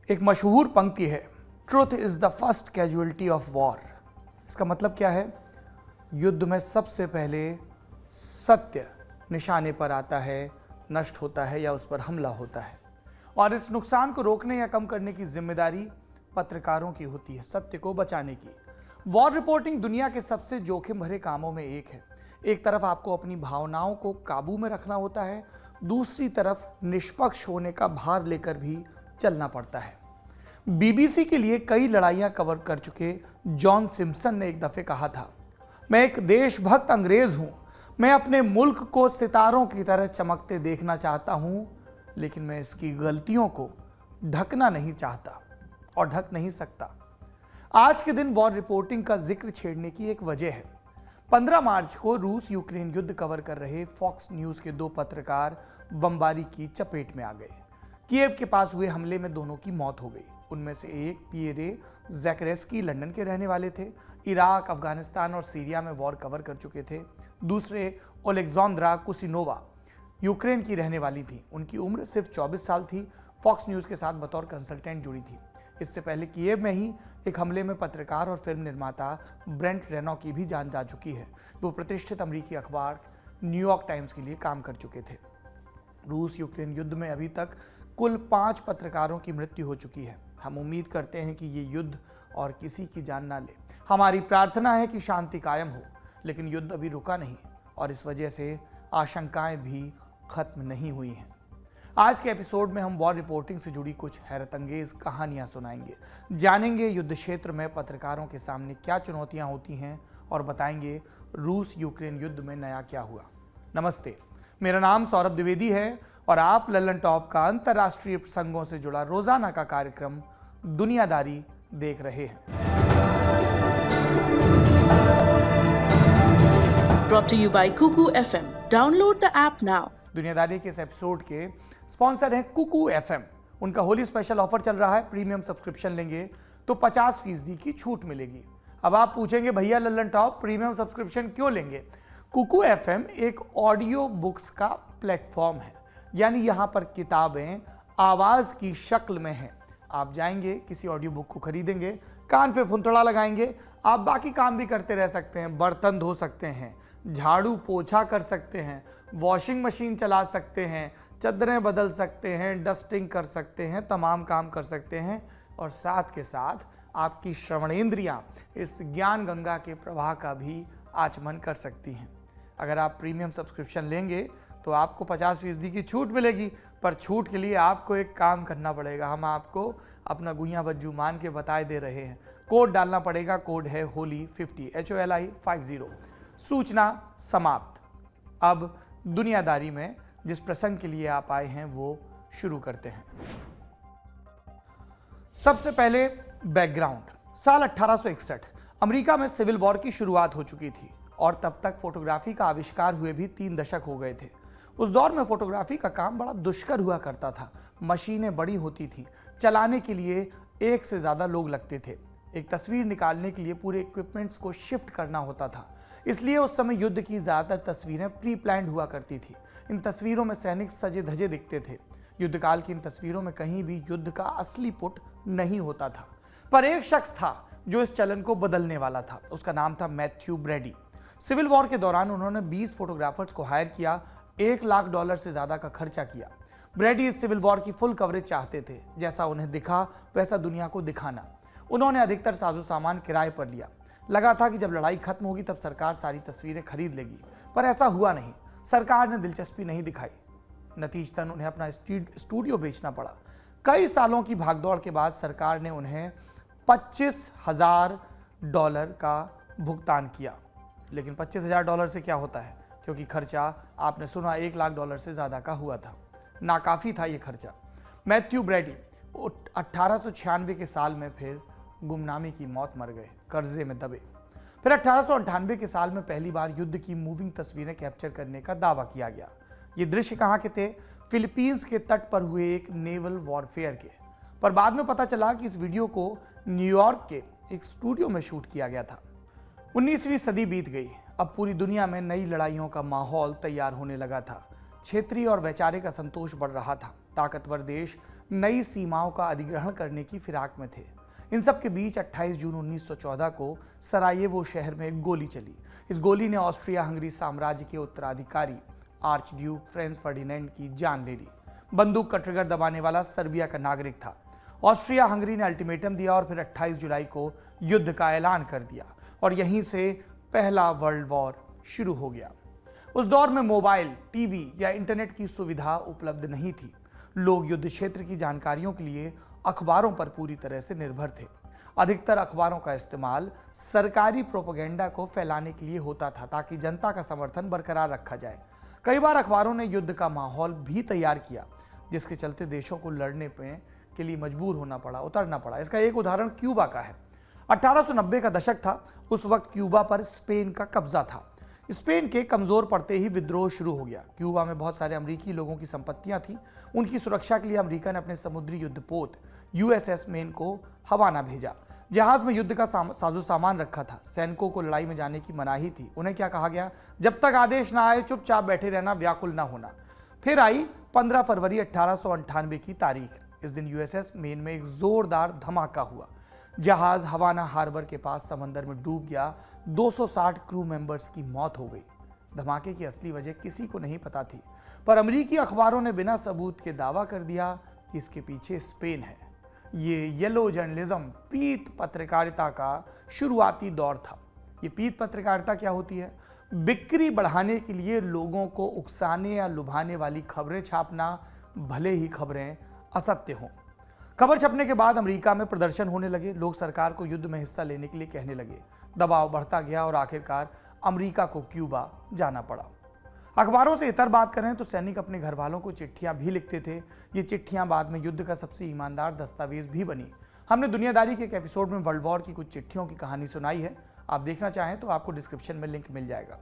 एक मशहूर पंक्ति है, truth is the first casualty of war. इसका मतलब क्या है? युद्ध में सबसे पहले सत्य निशाने पर आता है, नष्ट होता है या उस पर हमला होता है, और इस नुकसान को रोकने या कम करने की जिम्मेदारी पत्रकारों की होती है, सत्य को बचाने की। वॉर रिपोर्टिंग दुनिया के सबसे जोखिम भरे कामों में एक है। एक तरफ आपको अपनी भावनाओं को काबू में रखना होता है, दूसरी तरफ निष्पक्ष होने का भार लेकर भी चलना पड़ता है। बीबीसी के लिए कई लड़ाइयां कवर कर चुके जॉन सिम्पसन ने एक दफे कहा था, मैं एक देशभक्त अंग्रेज हूं, मैं अपने मुल्क को सितारों की तरह चमकते देखना चाहता हूं, लेकिन मैं इसकी गलतियों को ढकना नहीं चाहता और ढक नहीं सकता। आज के दिन वॉर रिपोर्टिंग का जिक्र छेड़ने की एक वजह है। 15 मार्च को रूस यूक्रेन युद्ध कवर कर रहे फॉक्स न्यूज के 2 पत्रकार बमबारी की चपेट में आ गए। कीव के पास हुए हमले में दोनों की मौत हो गई। उनमें से एक पियरे ज़ैकरेस्की लंदन के रहने वाले थे, इराक, अफगानिस्तान और सीरिया में वॉर कवर कर चुके थे। दूसरे ओलेक्जेंड्रा कुसिनोवा यूक्रेन की रहने वाली थी। उनकी उम्र सिर्फ 24 साल थी। फॉक्स न्यूज़ के साथ बतौर कंसल्टेंट जुड़ी थी। इससे पहले कीव में ही एक हमले में पत्रकार और फिल्म निर्माता ब्रेंट रेनो की भी जान जा चुकी है। वो प्रतिष्ठित अमेरिकी अखबार न्यूयॉर्क टाइम्स के लिए काम कर चुके थे। रूस यूक्रेन युद्ध में अभी तक कुल 5 पत्रकारों की मृत्यु हो चुकी है। हम उम्मीद करते हैं कि ये युद्ध और किसी की जान ना ले। हमारी प्रार्थना है कि शांति कायम हो, लेकिन युद्ध अभी रुका नहीं और इस वजह से आशंकाएं भी खत्म नहीं हुई हैं। आज के एपिसोड में हम वॉर रिपोर्टिंग से जुड़ी कुछ हैरतअंगेज कहानियां सुनाएंगे, जानेंगे युद्ध क्षेत्र में पत्रकारों के सामने क्या चुनौतियां होती हैं और बताएंगे रूस यूक्रेन युद्ध में नया क्या हुआ। नमस्ते, मेरा नाम सौरभ द्विवेदी है और आप लल्लन टॉप का अंतर्राष्ट्रीय प्रसंगों से जुड़ा रोजाना का कार्यक्रम दुनियादारी देख रहे हैं। Brought to you by Kuku FM. Download the app now. दुनियादारी के इस एपिसोड के स्पॉन्सर हैं कुकू एफएम। उनका होली स्पेशल ऑफर चल रहा है। प्रीमियम सब्सक्रिप्शन लेंगे तो 50% की छूट मिलेगी। अब आप पूछेंगे, भैया लल्लन टॉप प्रीमियम सब्सक्रिप्शन क्यों लेंगे? कुकू एफएम एक ऑडियो बुक्स का प्लेटफॉर्म है, यानी यहाँ पर किताबें आवाज़ की शक्ल में हैं। आप जाएंगे, किसी ऑडियो बुक को खरीदेंगे, कान पे फुंथड़ा लगाएंगे, आप बाकी काम भी करते रह सकते हैं। बर्तन धो सकते हैं, झाड़ू पोछा कर सकते हैं, वॉशिंग मशीन चला सकते हैं, चादरें बदल सकते हैं, डस्टिंग कर सकते हैं, तमाम काम कर सकते हैं और साथ के साथ आपकी श्रवणेंद्रियां इस ज्ञान गंगा के प्रवाह का भी आचमन कर सकती हैं। अगर आप प्रीमियम सब्सक्रिप्शन लेंगे तो आपको 50% की छूट मिलेगी, पर छूट के लिए आपको एक काम करना पड़ेगा। हम आपको अपना गुइयां बज्जू मान के बताए दे रहे हैं। कोड डालना पड़ेगा, कोड है HOLY50 HOLI50। सूचना समाप्त। अब दुनियादारी में जिस प्रसंग के लिए आप आए हैं वो शुरू करते हैं। सबसे पहले बैकग्राउंड। साल 1861 अमेरिका में सिविल वॉर की शुरुआत हो चुकी थी और तब तक फोटोग्राफी का आविष्कार हुए भी 3 दशक हो गए थे। उस दौर में फोटोग्राफी का काम बड़ा दुष्कर हुआ करता था। मशीनें बड़ी होती थी, चलाने के लिए एक से ज्यादा लोग लगते थे। एक तस्वीर निकालने के लिए पूरे इक्विपमेंट्स को शिफ्ट करना होता था। इसलिए उस समय युद्ध की ज्यादातर तस्वीरें प्री प्लान्ड हुआ करती थी। इन तस्वीरों में सैनिक सजे धजे दिखते थे। युद्धकाल की इन तस्वीरों में कहीं भी युद्ध का असली पुट नहीं होता था। पर एक शख्स था जो इस चलन को बदलने वाला था। उसका नाम था मैथ्यू ब्रैडी। सिविल वॉर के दौरान उन्होंने 20 फोटोग्राफर्स को हायर किया, $1 लाख से ज्यादा का खर्चा किया। ब्रैडी इस सिविल वॉर की फुल कवरेज चाहते थे, जैसा उन्हें दिखा वैसा दुनिया को दिखाना। उन्होंने अधिकतर साजो सामान किराए पर लिया। लगा था कि जब लड़ाई खत्म होगी तब सरकार सारी तस्वीरें खरीद लेगी, पर ऐसा हुआ नहीं। सरकार ने दिलचस्पी नहीं दिखाई। नतीजतन उन्हें अपना स्टूडियो बेचना पड़ा। कई सालों की भागदौड़ के बाद सरकार ने उन्हें $25,000 का भुगतान किया। लेकिन $25,000 से क्या होता है, क्योंकि खर्चा आपने सुना $1 लाख से ज़्यादा का हुआ था। नाकाफ़ी था ये खर्चा। मैथ्यू ब्रैडी 1896 के साल में फिर गुमनामी की मौत मर गए, कर्जे में दबे। फिर 1898 के साल में पहली बार युद्ध की मूविंग तस्वीरें कैप्चर करने का दावा किया गया। ये दृश्य कहाँ के थे? फिलीपींस के तट पर हुए एक नेवल वॉरफेयर के। पर बाद में पता चला कि इस वीडियो को न्यूयॉर्क के एक स्टूडियो में शूट किया गया था। 19वीं सदी बीत गई। अब पूरी दुनिया में नई लड़ाइयों का माहौल तैयार होने लगा था। क्षेत्रीय और वैचारिक असंतोष बढ़ रहा था। ताकतवर देश नई सीमाओं का अधिग्रहण करने की फिराक में थे। इन सब के बीच 28 जून 1914 को सरायेवो शहर में एक गोली चली। इस गोली ने ऑस्ट्रिया हंगरी साम्राज्य के उत्तराधिकारी आर्च ड्यूक फ्रांज फर्डिनेंड की जान ले ली। बंदूक का ट्रिगर दबाने वाला सर्बिया का नागरिक था। ऑस्ट्रिया हंगरी ने अल्टीमेटम दिया और फिर 28 जुलाई को युद्ध का ऐलान कर दिया और यहीं से पहला वर्ल्ड वॉर शुरू हो गया। उस दौर में मोबाइल, टीवी या इंटरनेट की सुविधा उपलब्ध नहीं थी। लोग युद्ध क्षेत्र की जानकारियों के लिए अखबारों पर पूरी तरह से निर्भर थे। अधिकतर अखबारों का इस्तेमाल सरकारी प्रोपेगेंडा को फैलाने के लिए होता था ताकि जनता का समर्थन बरकरार रखा जाए। कई बार अखबारों ने युद्ध का माहौल भी तैयार किया, जिसके चलते देशों को लड़ने के लिए मजबूर उतरना पड़ा। इसका एक उदाहरण क्यूबा का है। 1890 का दशक था। उस वक्त क्यूबा पर स्पेन का कब्जा था। स्पेन के कमजोर पड़ते ही विद्रोह शुरू हो गया। क्यूबा में बहुत सारे अमेरिकी लोगों की संपत्तियां थी। उनकी सुरक्षा के लिए अमेरिका ने अपने समुद्री युद्धपोत यूएसएस मेन को हवाना भेजा। जहाज में युद्ध का साजो सामान रखा था। सैनिकों को लड़ाई में जाने की मनाही थी। उन्हें क्या कहा गया? जब तक आदेश ना आए चुपचाप बैठे रहना, व्याकुल ना होना। फिर आई 15 फरवरी 1898 की तारीख। इस दिन यूएसएस मेन में एक जोरदार धमाका हुआ। जहाज हवाना हार्बर के पास समंदर में डूब गया। 260 क्रू मेंबर्स की मौत हो गई। धमाके की असली वजह किसी को नहीं पता थी, पर अमेरिकी अखबारों ने बिना सबूत के दावा कर दिया कि इसके पीछे स्पेन है। ये येलो जर्नलिज्म, पीत पत्रकारिता का शुरुआती दौर था। ये पीत पत्रकारिता क्या होती है? बिक्री बढ़ाने के लिए लोगों को उकसाने या लुभाने वाली खबरें छापना, भले ही खबरें असत्य हों। खबर छपने के बाद अमेरिका में प्रदर्शन होने लगे। लोग सरकार को युद्ध में हिस्सा लेने के लिए कहने लगे। दबाव बढ़ता गया और आखिरकार अमेरिका को क्यूबा जाना पड़ा। अखबारों से इतर बात करें तो सैनिक अपने घर वालों को चिट्ठियां भी लिखते थे। ये चिट्ठियां बाद में युद्ध का सबसे ईमानदार दस्तावेज भी बनी। हमने दुनियादारी के एक एपिसोड में वर्ल्ड वॉर की कुछ चिट्ठियों की कहानी सुनाई है। आप देखना चाहें तो आपको डिस्क्रिप्शन में लिंक मिल जाएगा।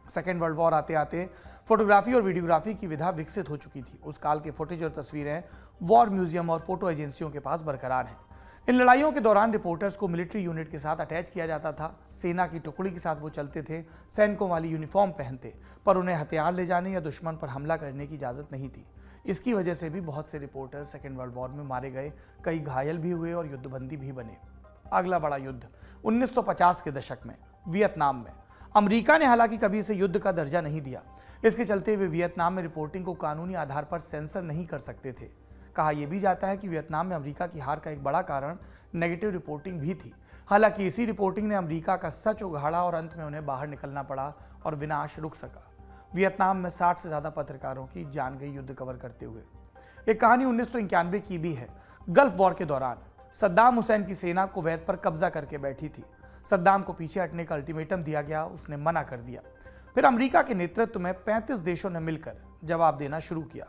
सेकेंड वर्ल्ड वॉर आते आते फोटोग्राफी और वीडियोग्राफी की विधा विकसित हो चुकी थी। उस काल के फुटेज और तस्वीरें वॉर म्यूजियम और फोटो एजेंसियों के पास बरकरार हैं। इन लड़ाइयों के दौरान रिपोर्टर्स को मिलिट्री यूनिट के साथ अटैच किया जाता था। सेना की टुकड़ी के साथ वो चलते थे। सैनिकों वाली यूनिफॉर्म पहनते, पर उन्हें हथियार ले जाने या दुश्मन पर हमला करने की इजाज़त नहीं थी। इसकी वजह से भी बहुत से रिपोर्टर्स सेकेंड वर्ल्ड वॉर में मारे गए, कई घायल भी हुए और युद्धबंदी भी बने। अगला बड़ा युद्ध 1950 के दशक में वियतनाम में। अमेरिका ने हालांकि कभी इसे युद्ध का दर्जा नहीं दिया। इसके चलते वे वियतनाम में रिपोर्टिंग को कानूनी आधार पर सेंसर नहीं कर सकते थे। कहा यह भी जाता है कि वियतनाम में अमेरिका की हार का एक बड़ा कारण नेगेटिव रिपोर्टिंग भी थी। हालांकि इसी रिपोर्टिंग ने अमेरिका का सच उघाड़ा और अंत में उन्हें बाहर निकलना पड़ा और विनाश रुक सका। वियतनाम में 60 से ज्यादा पत्रकारों की जान गई युद्ध कवर करते हुए। एक कहानी 1991 की भी है। गल्फ वॉर के दौरान सद्दाम हुसैन की सेना कुवैत पर कब्जा करके बैठी थी। सद्दाम को पीछे हटने का अल्टीमेटम दिया गया, उसने मना कर दिया। फिर अमेरिका के नेतृत्व में 35 देशों ने मिलकर जवाब देना शुरू किया।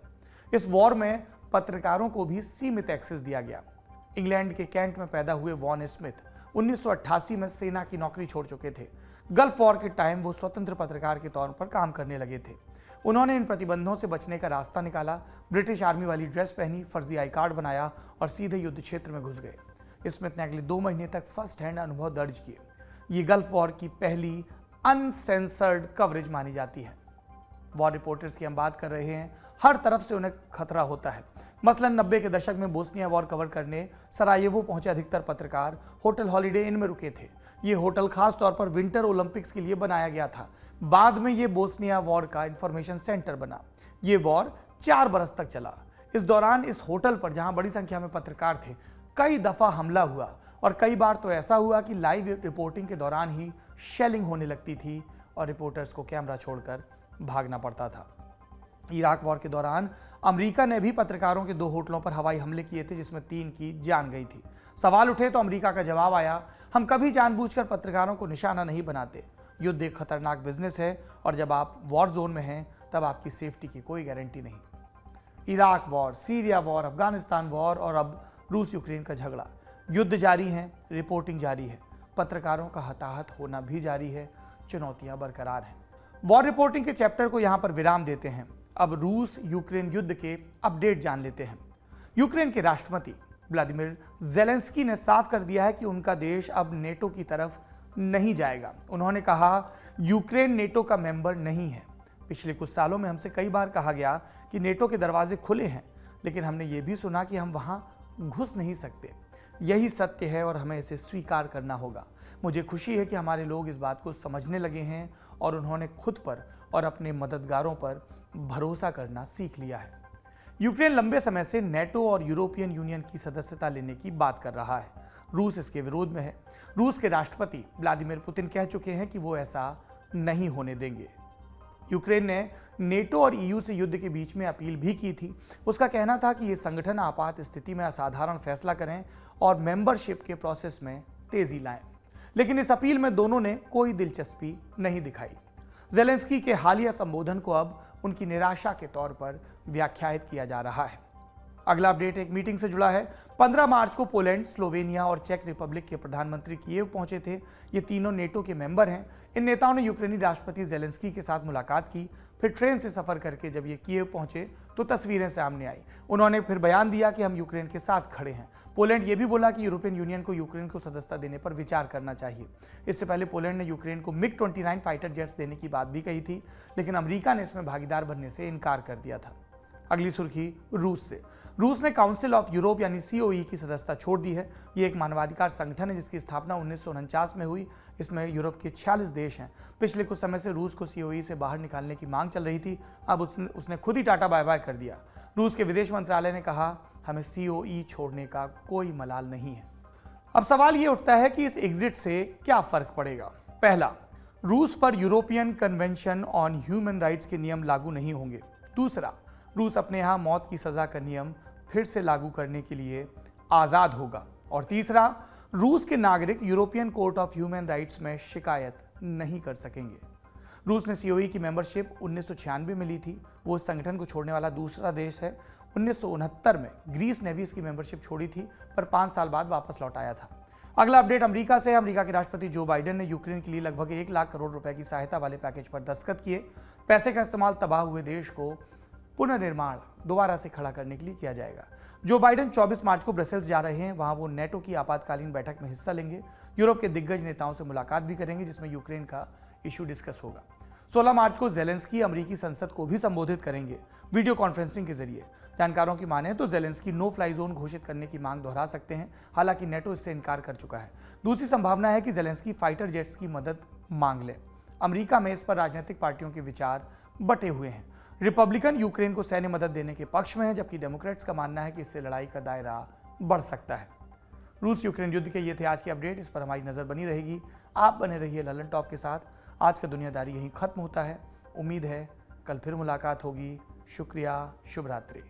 इस वॉर में पत्रकारों को भी सीमित एक्सेस दिया गया। इंग्लैंड के कैंट में पैदा हुए वॉन स्मिथ 1988 में सेना की नौकरी छोड़ चुके थे। गल्फ वॉर के टाइम वो स्वतंत्र पत्रकार के तौर पर काम करने लगे थे। उन्होंने इन प्रतिबंधों से बचने का रास्ता निकाला। ब्रिटिश आर्मी वाली ड्रेस पहनी, फर्जी आई कार्ड बनाया और सीधे युद्ध क्षेत्र में घुस गए। स्मिथ ने अगले 2 महीने तक फर्स्ट हैंड अनुभव दर्ज किए। ये गल्फ वॉर की पहली अनसेंसर्ड कवरेज मानी जाती है। वॉर रिपोर्टर्स की हम बात कर रहे हैं, हर तरफ से उन्हें खतरा होता है। मसलन 90 के दशक में बोस्निया वॉर कवर करने सरायेवो पहुंचे अधिकतर पत्रकार होटल हॉलिडे इन में रुके थे। ये होटल खास तौर पर विंटर ओलंपिक्स के लिए बनाया गया था। बाद में ये बोस्निया वॉर का इंफॉर्मेशन सेंटर बना। ये वॉर 4 बरस तक चला। इस दौरान इस होटल पर, जहां बड़ी संख्या में पत्रकार थे, कई दफा हमला हुआ और कई बार तो ऐसा हुआ कि लाइव रिपोर्टिंग के दौरान ही शेलिंग होने लगती थी और रिपोर्टर्स को कैमरा छोड़कर भागना पड़ता था। इराक वॉर के दौरान अमेरिका ने भी पत्रकारों के 2 होटलों पर हवाई हमले किए थे, जिसमें 3 की जान गई थी। सवाल उठे तो अमेरिका का जवाब आया, हम कभी जानबूझकर पत्रकारों को निशाना नहीं बनाते। युद्ध एक खतरनाक बिजनेस है और जब आप वॉर जोन में हैं तब आपकी सेफ्टी की कोई गारंटी नहीं। Iraq war, Syria war, Afghanistan war और अब रूस यूक्रेन का झगड़ा। युद्ध जारी है, रिपोर्टिंग जारी है, पत्रकारों का हताहत होना भी जारी है, चुनौतियां बरकरार हैं। वॉर रिपोर्टिंग के चैप्टर को यहां पर विराम देते हैं। अब रूस यूक्रेन युद्ध के अपडेट जान लेते हैं। यूक्रेन के राष्ट्रपति व्लादिमीर ज़ेलेंस्की ने साफ कर दिया है कि उनका देश अब नेटो की तरफ नहीं जाएगा। उन्होंने कहा, यूक्रेन नेटो का मेंबर नहीं है। पिछले कुछ सालों में हमसे कई बार कहा गया कि नेटो के दरवाजे खुले हैं, लेकिन हमने ये भी सुना कि हम वहाँ घुस नहीं सकते। यही सत्य है और हमें इसे स्वीकार करना होगा। मुझे खुशी है कि हमारे लोग इस बात को समझने लगे हैं और उन्होंने खुद पर और अपने मददगारों पर भरोसा करना सीख लिया है। यूक्रेन लंबे समय से नेटो और यूरोपियन यूनियन की सदस्यता लेने की बात कर रहा है। रूस इसके विरोध में है। रूस के राष्ट्रपति व्लादिमीर पुतिन कह चुके हैं कि वो ऐसा नहीं होने देंगे। यूक्रेन ने नेटो और ईयू से युद्ध के बीच में अपील भी की थी। उसका कहना था कि ये संगठन आपात स्थिति में असाधारण फैसला करें और मेंबरशिप के प्रोसेस में तेजी लाएं। लेकिन इस अपील में दोनों ने कोई दिलचस्पी नहीं दिखाई। ज़ेलेंस्की के हालिया संबोधन को अब उनकी निराशा के तौर पर व्याख्यायित किया जा रहा है। अगला अपडेट एक मीटिंग से जुड़ा है। 15 मार्च को पोलैंड, स्लोवेनिया और चेक रिपब्लिक के प्रधानमंत्री कीव पहुंचे थे। ये तीनों नेटो के मेंबर हैं। इन नेताओं ने यूक्रेनी राष्ट्रपति ज़ेलेंस्की के साथ मुलाकात की। फिर ट्रेन से सफर करके जब ये कीव पहुंचे तो तस्वीरें सामने आई। उन्होंने फिर बयान दिया कि हम यूक्रेन के साथ खड़े हैं। पोलैंड ये भी बोला कि यूरोपियन यूनियन को यूक्रेन को सदस्यता देने पर विचार करना चाहिए। इससे पहले पोलैंड ने यूक्रेन को मिग-29 फाइटर जेट्स देने की बात भी कही थी, लेकिन अमेरिका ने इसमें भागीदार बनने से इनकार कर दिया था। अगली सुर्खी रूस से। रूस ने काउंसिल ऑफ यूरोप यानी सीओई की सदस्यता छोड़ दी है। ये एक मानवाधिकार संगठन है जिसकी स्थापना 1949 में हुई। इसमें यूरोप के 46 देश हैं। पिछले कुछ समय से रूस को सीओई से बाहर निकालने की मांग चल रही थी। अब उसने खुद ही टाटा बाय बाय कर दिया। रूस के विदेश मंत्रालय ने कहा, हमें सीओई छोड़ने का कोई मलाल नहीं है। अब सवाल ये उठता है कि इस एग्जिट से क्या फर्क पड़ेगा। पहला, रूस पर European convention on human rights के नियम लागू नहीं होंगे। दूसरा, रूस अपने यहाँ मौत की सजा का नियम फिर से लागू करने के लिए आज़ाद होगा। और तीसरा, रूस के नागरिक European court of human rights में शिकायत नहीं कर सकेंगे। रूस ने सीओई की मेंबरशिप 1996 में ली थी। वो इस संगठन को छोड़ने वाला दूसरा देश है। 1969 में ग्रीस ने भी इसकी मेंबरशिप छोड़ी थी, पर 5 साल बाद वापस लौट आया था। अगला अपडेट अमेरिका से। अमेरिका के राष्ट्रपति जो बाइडेन ने यूक्रेन के लिए लगभग 1 लाख करोड़ रुपए की सहायता वाले पैकेज पर दस्तखत किए। पैसे का इस्तेमाल तबाह हुए देश को पुनर्निर्माण दोबारा से खड़ा करने के लिए किया जाएगा। जो बाइडेन 24 मार्च को ब्रसेल्स जा रहे हैं। वहां वो नेटो की आपातकालीन बैठक में हिस्सा लेंगे। यूरोप के दिग्गज नेताओं से मुलाकात भी करेंगे जिसमें यूक्रेन का इशू डिस्कस होगा। 16 मार्च को ज़ेलेंस्की अमेरिकी संसद को भी संबोधित करेंगे वीडियो कॉन्फ्रेंसिंग के जरिए। जानकारों की माने तो ज़ेलेंस्की नो फ्लाई जोन घोषित करने की मांग दोहरा सकते हैं। हालांकि नेटो इससे इनकार कर चुका है। दूसरी संभावना है कि ज़ेलेंस्की फाइटर जेट्स की मदद मांग ले। अमेरिका में इस पर राजनीतिक पार्टियों के विचार बटे हुए हैं। रिपब्लिकन यूक्रेन को सैन्य मदद देने के पक्ष में है, जबकि डेमोक्रेट्स का मानना है कि इससे लड़ाई का दायरा बढ़ सकता है। रूस यूक्रेन युद्ध के ये थे आज के अपडेट। इस पर हमारी नजर बनी रहेगी। आप बने रहिए ललन टॉप के साथ। आज का दुनियादारी यहीं खत्म होता है। उम्मीद है कल फिर मुलाकात होगी। शुक्रिया, शुभ रात्रि।